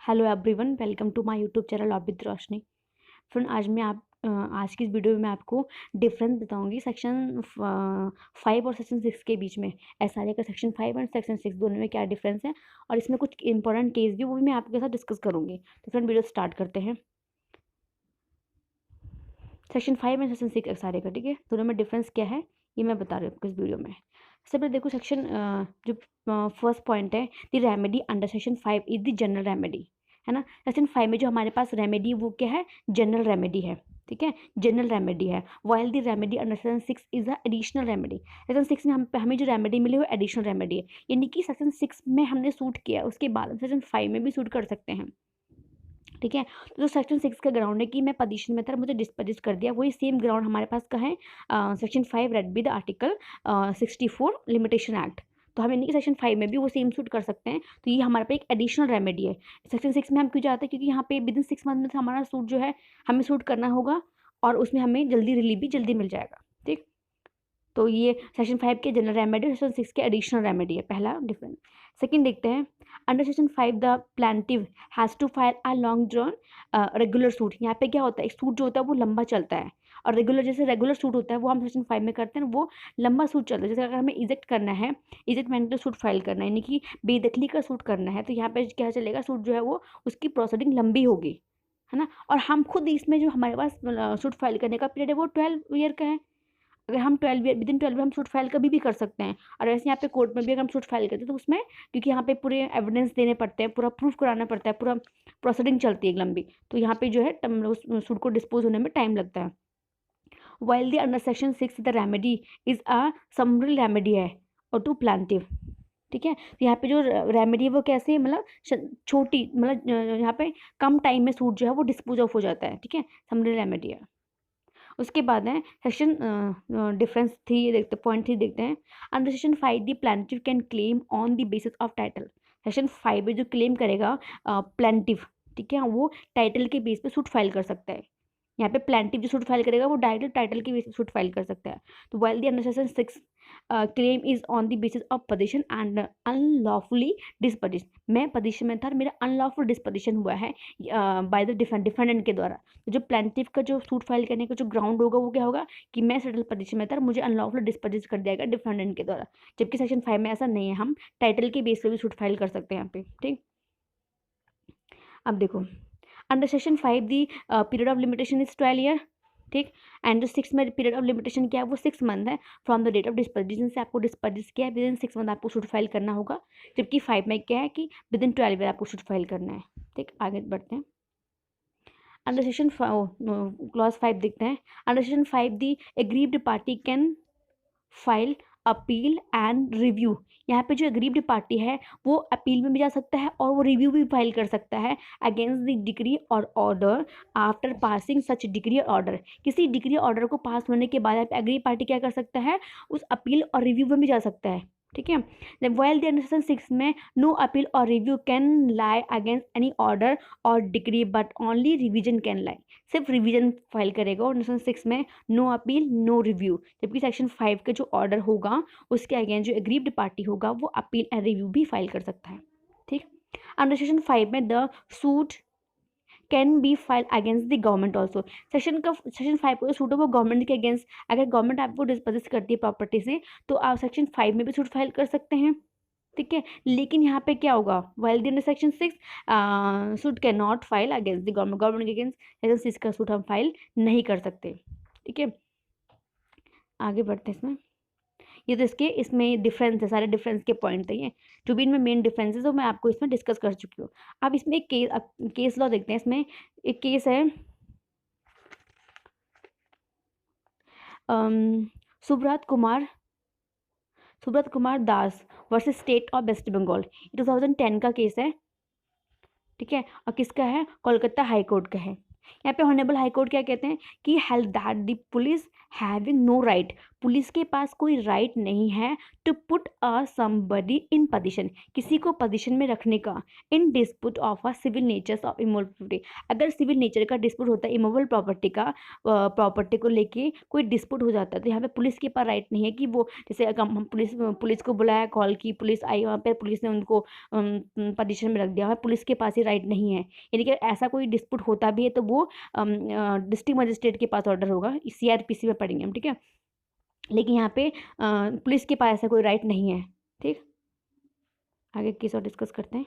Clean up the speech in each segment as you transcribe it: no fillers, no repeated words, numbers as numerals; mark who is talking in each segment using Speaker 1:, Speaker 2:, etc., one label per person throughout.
Speaker 1: Hello everyone, welcome to my YouTube channel law with Roshni. Friend, आज की इस video में मैं आपको डिफरेंस बताऊंगी सेक्शन 5 और सेक्शन 6 के बीच में। एसआरए का सेक्शन 5 और सेक्शन 6 दोनों में क्या डिफरेंस है और इसमें कुछ इंपॉर्टेंट केस भी वो भी मैं आपके साथ डिस्कस करूंगी। तो फ्रेंड, वीडियो स्टार्ट करते हैं। सेक्शन 5 एंड सेक्शन 6 एसआरए का, ठीक है, दोनों में डिफरेंस क्या है ये मैं बता रही हूँ आपको इस वीडियो में। सबसे पहले देखो, सेक्शन जो फर्स्ट पॉइंट है, the remedy under section 5 is the general remedy, है ना। सेक्शन 5 में जो हमारे पास रेमेडी वो क्या है, जनरल रेमेडी है, ठीक है, जनरल रेमेडी है। While the remedy under section 6 is a additional remedy. Section 6 में हमें जो रेमेडी मिली वो एडिशनल रेमेडी है, यानी कि सेक्शन 6 में हमने सूट किया उसके बाद सेक्शन 5 में भी सूट कर सकते हैं, ठीक है। तो जो सेक्शन 6 का ग्राउंड है कि मैं पोजीशन में था, मुझे डिस्पोजिट कर दिया, वही सेम ग्राउंड हमारे पास का है section 5 red be the article 64 limitation act. तो हम यानी कि सेक्शन 5 में भी वो सेम सूट कर सकते हैं। तो ये हमारे पे एक एडिशनल रेमेडी है। सेक्शन 6 में हम क्यों जाते हैं, क्योंकि यहाँ पे विद इन 6 मंथ में हमारा सूट जो है हमें सूट करना होगा और उसमें हमें जल्दी रिलीफ भी जल्दी मिल जाएगा, ठीक। तो ये सेक्शन 5 के जनरल रेमेडी, सेक्शन 6 के एडिशनल रेमेडी है, पहला डिफरेंस। सेकंड देखते हैं, under section 5 the plaintiff has to file a long drawn regular suit. यहाँ पे क्या होता है, एक सूट जो होता है वो लंबा चलता है और रेगुलर जैसे रेगुलर सूट होता है वो हम सेक्शन 5 में करते हैं, वो लंबा सूट चलता है। जैसे अगर हमें इजेक्ट करना है, इजेक्ट मैंने सूट फाइल करना है, यानी कि बेदखली का सूट करना है, तो यहाँ पे क्या चलेगा, सूट जो है वो उसकी प्रोसीडिंग लंबी होगी, है ना। और हम खुद इसमें जो हमारे पास सूट फाइल करने का पीरियड है वो 12 ईयर का है। अगर हम 12 ईयर, विद इन 12 हम सूट फाइल कभी भी कर सकते हैं। और वैसे यहाँ पे कोर्ट में भी अगर हम सूट फाइल करते हैं तो उसमें, क्योंकि यहाँ पे पूरे एविडेंस देने पड़ते हैं, पूरा प्रूफ कराना पड़ता है, पूरा प्रोसीडिंग चलती है एक लंबी, तो यहाँ पे जो है उस सूट को डिस्पोज होने में टाइम लगता है। While the under section 6 the remedy is a summary remedy है और टू प्लांटिव, ठीक है। तो यहाँ पे जो रेमेडी है वो कैसे, मतलब छोटी, मतलब यहाँ पे कम टाइम में सूट जो है वो डिस्पोज ऑफ हो जाता है, ठीक है, समरी रेमेडी है। उसके बाद है सेक्शन डिफरेंस 3 देखते, पॉइंट 3 देखते हैं। Under section 5 the plaintiff can claim on the basis of title. Section 5 में जो क्लेम करेगा प्लांटिव, ठीक है, वो टाइटल के बेस पे सूट फाइल कर सकता है। यहाँ पे प्लांटिव जो सूट फाइल करेगा वो डायरेक्ट टाइटल के बेसिस सूट फाइल कर सकता है। तो while the under section 6 claim is on the basis of position and unlawfully disposition, मैं पोजीशन में था और मेरा अनलॉफुल डिस्पोजिशन हुआ है बाय द डिफेंडेंट के द्वारा। तो जो प्लांटिव का जो सूट फाइल करने का जो ग्राउंड होगा वो क्या होगा कि मैं सेटल पोजीशन में था और मुझे अनलॉफुल डिस्पोजिट कर दिया गया डिफेंडेंट के द्वारा। जबकि सेक्शन 5 में ऐसा नहीं है, हम टाइटल के बेस पे भी सूट फाइल कर सकते हैं यहाँ पे, ठीक। अब देखो, under section 5 the period of limitation is 12 year, ठीक। एंड जो 6 में पीरियड ऑफ लिमिटेशन क्या है वो 6 मंथ है from the date of disposition से आपको डिस्पोजिट किया है, विद इन 6 मंथ आपको सूट फाइल करना होगा। जबकि 5 में क्या है कि विद इन 12 ईयर आपको सूट फाइल करना है, ठीक। आगे बढ़ते हैं, अंडर सेक्शन क्लॉज 5 देखते हैं। Under section 5 the aggrieved party can file appeal and review. यहाँ पे जो एग्रीव्ड पार्टी है वो अपील में भी जा सकता है और वो रिव्यू भी फाइल कर सकता है अगेंस्ट द डिग्री और order after passing such degree और ऑर्डर। किसी डिग्री ऑर्डर को पास होने के बाद एग्री पार्टी क्या कर सकता है, उस अपील और रिव्यू में भी जा सकता है, ठीक है। वाइल द अंडर सेक्शन 6 में नो अपील और review can lie against any order और decree but only revision can lie, सिर्फ रिवीजन फाइल करेगा। और सेक्शन 6 में नो अपील नो रिव्यू, जबकि सेक्शन 5 का जो ऑर्डर होगा उसके अगेंस्ट जो एग्रीव्ड पार्टी होगा वो अपील एंड रिव्यू भी फाइल कर सकता है, ठीक। अंडर सेक्शन 5 में the suit can be file against the government also. Section 5 का जो सूट है वो गवर्नमेंट के अगेंस्ट, अगर गवर्नमेंट आपको डिस्पोजिट करती है प्रॉपर्टी से तो आप सेक्शन 5 में भी सूट फाइल कर सकते हैं, ठीक है। लेकिन यहाँ पे क्या होगा, while the section 6 suit can not file against the government, government के अगेंस्ट सेक्शन 6 का सूट हम फाइल नहीं कर सकते, ठीक है। आगे बढ़ते हैं इसमें, ये तो इसमें डिफरेंस है, सारे डिफरेंस के पॉइंट है ये जो भी इनमें मेन डिफरेंसेस है मैं आपको इसमें डिस्कस कर चुकी हूँ। अब इसमें एक केस लॉ देखते हैं। इसमें एक केस है Subrata Kumar Das versus state of West Bengal, 2010 का केस है, ठीक है। और किसका है, कोलकाता हाई कोर्ट का है। यहाँ पे ऑनरेबल हाई कोर्ट क्या कहते हैं कि held that the police having no right, police के पास कोई राइट नहीं है to put a somebody in position, किसी को पोजीशन में रखने का, in dispute of a civil natures of immovable property, अगर सिविल नेचर का डिस्प्यूट होता है इमूवेबल प्रॉपर्टी का, प्रॉपर्टी को लेके कोई डिस्प्यूट हो जाता है, तो यहाँ पे पुलिस के पास राइट नहीं है कि वो, जैसे अगर हम पुलिस को बुलाया, कॉल की, पुलिस आई, वहाँ पे पुलिस ने उनको पोजीशन में रख दिया, वहाँ पुलिस के पास ही राइट नहीं है। यानी कि ऐसा कोई डिस्प्यूट होता भी है तो वो डिस्ट्रिक्ट मजिस्ट्रेट के पास ऑर्डर होगा, CRPC में पढ़ेंगे हम, ठीक है। लेकिन यहाँ पे पुलिस के पास ऐसा कोई राइट नहीं है, ठीक। आगे केस और डिस्कस करते हैं।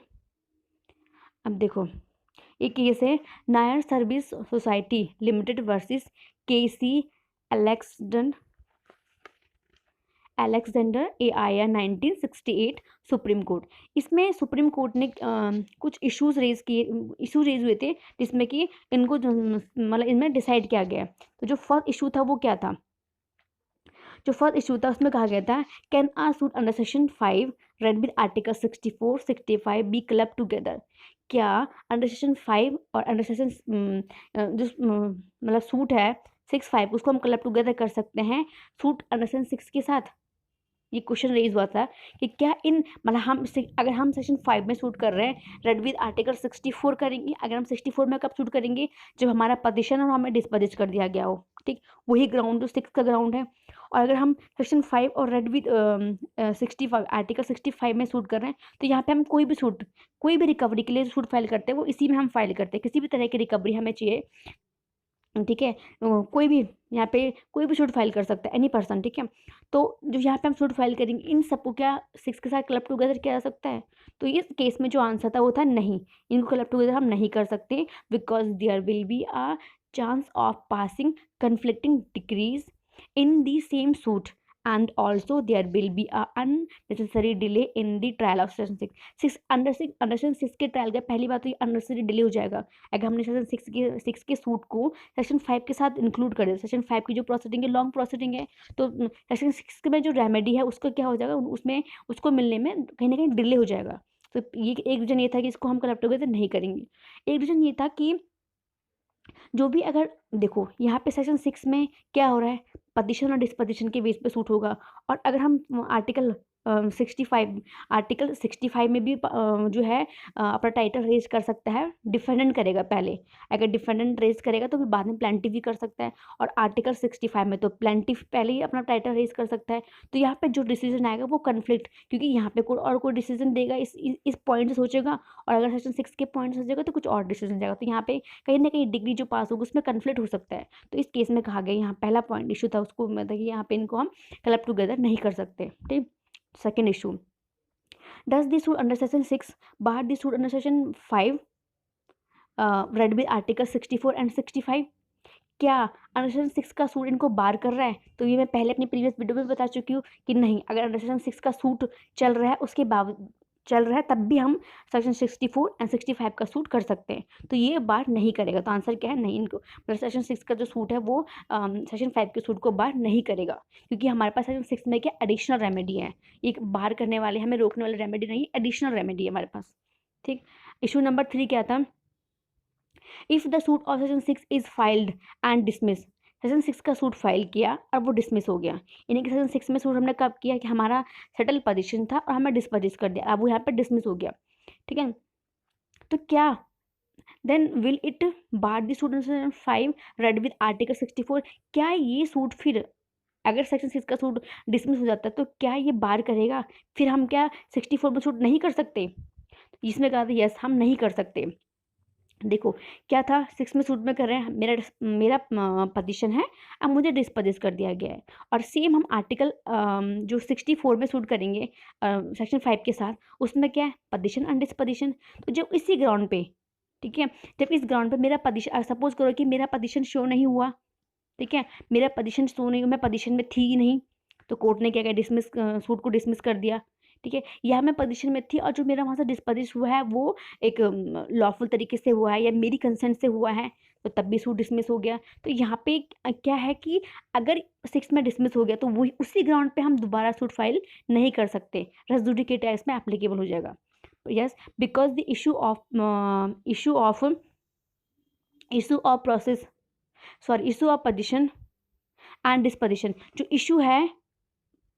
Speaker 1: अब देखो, एक केस है Nair service society limited versus KC Alexander AIR 1968 supreme court. इसमें सुप्रीम कोर्ट ने कुछ इश्यूज रेज हुए थे, जिसमें कि इनको मतलब इनमें डिसाइड किया गया। तो जो फर्स्ट इशू था वो क्या था, जो फर्स्ट इशू था उसमें कहा गया था, can a suit under section 5 read with article 64 65 B club together, क्या अंडर सेक्शन 5 और अंडर सेक्शन जो मतलब सूट है 65 उसको हम क्लब टुगेदर कर सकते हैं सूट अंडर सेक्शन 6 के साथ। ये क्वेश्चन रेज हुआ था कि क्या इन मतलब हम अगर हम सेक्शन 5 में शूट कर रहे हैं रेड विद आर्टिकल 64 करेंगे, अगर हम 64 में कब शूट करेंगे, जब हमारा पोजीशन और हमें डिस्पोजिश कर दिया गया हो, ठीक, वही ग्राउंड जो 6 का ग्राउंड है। और अगर हम सेक्शन 5 और रेड विद 65 आर्टिकल 65 में शूट कर रहे हैं, तो यहाँ पे हम कोई भी रिकवरी के लिए शूट फाइल करते हैं वो इसी में हम फाइल करते हैं, किसी भी तरह की रिकवरी हमें चाहिए, ठीक है, कोई भी यहाँ पे कोई भी शूट फाइल कर सकता है, एनी पर्सन, ठीक है। तो जो यहाँ पे हम शूट फाइल करेंगे इन सबको क्या 6 के साथ क्लब टुगेदर किया जा सकता है, तो इस केस में जो आंसर था वो था नहीं, इनको क्लब टुगेदर हम नहीं कर सकते, because there will be a chance of passing conflicting decrees in the same suit and also there will be a unnecessary delay in the trial of section 6 under section 6 के trial का पहली बात तो ये अननेसेसरी डिले हो जाएगा अगर हमने सेक्शन 6 के सूट को सेक्शन 5 के साथ इंक्लूड कर दिया। सेक्शन 5 की जो प्रोसीडिंग है लॉन्ग प्रोसीडिंग है, तो सेक्शन 6 में जो रेमेडी है उसका क्या हो जाएगा, उसमें उसको मिलने में कहीं ना कहीं डिले हो जाएगा। तो ये एक रीजन ये था कि इसको हम क्लब टुगेदर नहीं करेंगे। एक रीजन ये था कि जो भी अगर देखो यहाँ पे सेक्शन 6 में क्या हो रहा है, पोजीशन और डिस्पोजिशन के बेस पे सूट होगा, और अगर हम आर्टिकल 65 में भी जो है अपना टाइटल रेज कर सकता है, डिफेंडेंट करेगा पहले, अगर डिफेंडेंट रेज करेगा तो फिर बाद में प्लेंटिफ भी कर सकता है, और आर्टिकल 65 में तो प्लेंटिफ पहले ही अपना टाइटल रेज कर सकता है। तो यहाँ पे जो डिसीजन आएगा वो कन्फ्लिक्ट, क्योंकि यहाँ पे कोई डिसीजन देगा इस पॉइंट से सोचेगा, और अगर सेक्शन 6 के पॉइंट से सोचेगा तो कुछ और डिसीजन जाएगा, तो यहाँ पे कहीं ना कहीं डिग्री जो पास होगी उसमें कन्फ्लिक्ट हो सकता है। तो इस केस में कहा गया यहाँ पहला पॉइंट इशू था उसको मतलब कि यहाँ पे इनको हम क्लब टुगेदर नहीं कर सकते, ठीक। Second issue, does this suit under section 6 bar this suit under section 5 read with article 64 and 65, क्या अंडर सेक्शन 6 का सूट इनको बार कर रहा है? तो ये मैं पहले अपनी प्रीवियस वीडियो में बता चुकी हूँ कि नहीं, अगर अंडर सेक्शन 6 का सूट चल रहा है उसके बावजूद चल रहा है तब भी हम सेक्शन 64 एंड 65 का सूट कर सकते हैं, तो ये बार नहीं करेगा। तो आंसर क्या है, नहीं, इनको मतलब सेक्शन 6 का जो सूट है वो सेक्शन 5 के सूट को बार नहीं करेगा, क्योंकि हमारे पास सेक्शन 6 में क्या एडिशनल रेमेडी है, एक बार करने वाले हमें रोकने वाले रेमेडी नहीं, एडिशनल रेमेडी है हमारे पास, ठीक। इशू नंबर 3 क्या था, if the suit of section 6 is filed and dismiss, section 6 का सूट फाइल किया और वो डिसमिस हो गया, यानी कि सेक्शन 6 में सूट हमने कब किया कि हमारा सेटल पोजीशन था और हमें डिस्पोजिस कर दिया, अब वो यहाँ पर डिसमिस हो गया, ठीक है। तो क्या then will it bar the suit 5 read with article 64, क्या ये सूट फिर अगर सेक्शन 6 का सूट डिसमिस हो जाता है तो क्या ये बार करेगा, फिर हम क्या 64 में सूट नहीं कर सकते? इसमें कहा था यस हम नहीं कर सकते। देखो क्या था, 6 में सूट में कर रहे हैं, मेरा पोजीशन है, अब मुझे डिस्पोजिस कर दिया गया है, और सेम हम आर्टिकल जो 64 में सूट करेंगे सेक्शन 5 के साथ, उसमें क्या है पोजीशन एंड डिस्पोजिशन। तो जब इसी ग्राउंड पे, ठीक है, जब इस ग्राउंड पे मेरा पोजीशन, सपोज करो कि मेरा पोजीशन शो नहीं हुआ, ठीक है, मेरा पोजीशन शो नहीं हुआ, मैं पोजीशन में थी ही नहीं, तो कोर्ट ने क्या किया, डिसमिस सूट को डिसमिस कर दिया, ठीक है, या मैं पोजीशन में थी और जो मेरा वहाँ से डिस्पोजिस हुआ है वो एक लॉफुल तरीके से हुआ है या मेरी कंसेंट से हुआ है, तो तब भी सूट डिसमिस हो गया। तो यहाँ पे क्या है कि अगर 6 में डिसमिस हो गया तो वही उसी ग्राउंड पे हम दोबारा सूट फाइल नहीं कर सकते, रेस जुडिकेटा इसमें एप्लीकेबल हो जाएगा। Yes, because the issue of position and disposition, जो इशू है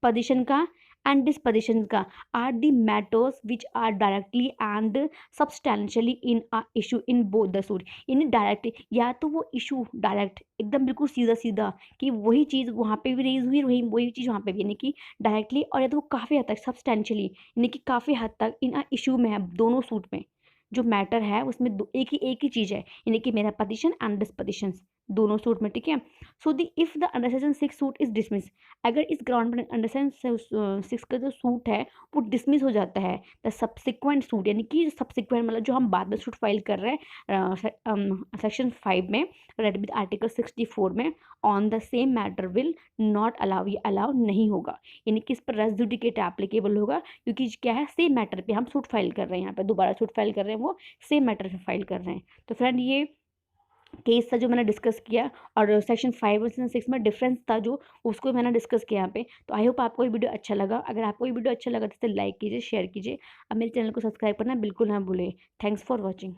Speaker 1: पोजीशन का एंड डिस्पोजिशन का are the matters which are directly and substantially in a issue in both the suit. यानी डायरेक्टली, या तो वो इशू डायरेक्ट एकदम बिल्कुल सीधा सीधा कि वही चीज़ वहाँ पे भी रेज हुई, वही चीज़ वहाँ पे भी, यानी कि डायरेक्टली, और या तो वो काफ़ी हद तक सब्सटेंशियली, यानी कि काफ़ी हद तक इन अ इशू में है, दोनों सूट में जो मैटर है उसमें एक ही चीज़ है, यानी कि मेरा पोजीशन एंड डिस्पोजिशन दोनों सूट में, ठीक है। So the if the under section 6 suit is dismiss, अगर इस ग्राउंड पर अंडर सेक्शन 6 का जो सूट है वो डिसमिस हो जाता है, द सब्सिक्वेंट सूट, यानी कि सब्सिक्वेंट मतलब जो हम बाद में सूट फाइल कर रहे हैं सेक्शन 5 में रेड विद आर्टिकल 64 में, on the same matter will not allow, ये अलाउ नहीं होगा, यानी कि इस पर रेस जुडिकेट एप्लीकेबल होगा, क्योंकि क्या है, सेम मैटर पे हम सूट फाइल कर रहे हैं, यहाँ पे दोबारा सूट फाइल कर रहे हैं, वो सेम मैटर पे फाइल कर रहे हैं। तो फ्रेंड ये केस था जो मैंने डिस्कस किया, और सेक्शन 5 और सेक्शन 6 में डिफरेंस था जो, उसको मैंने डिस्कस किया यहाँ पे। तो आई होप आपको ये वीडियो अच्छा लगा। अगर आपको ये वीडियो अच्छा लगा तो इसे लाइक कीजिए, शेयर कीजिए, और मेरे चैनल को सब्सक्राइब करना बिल्कुल ना भूलें। Thanks for watching.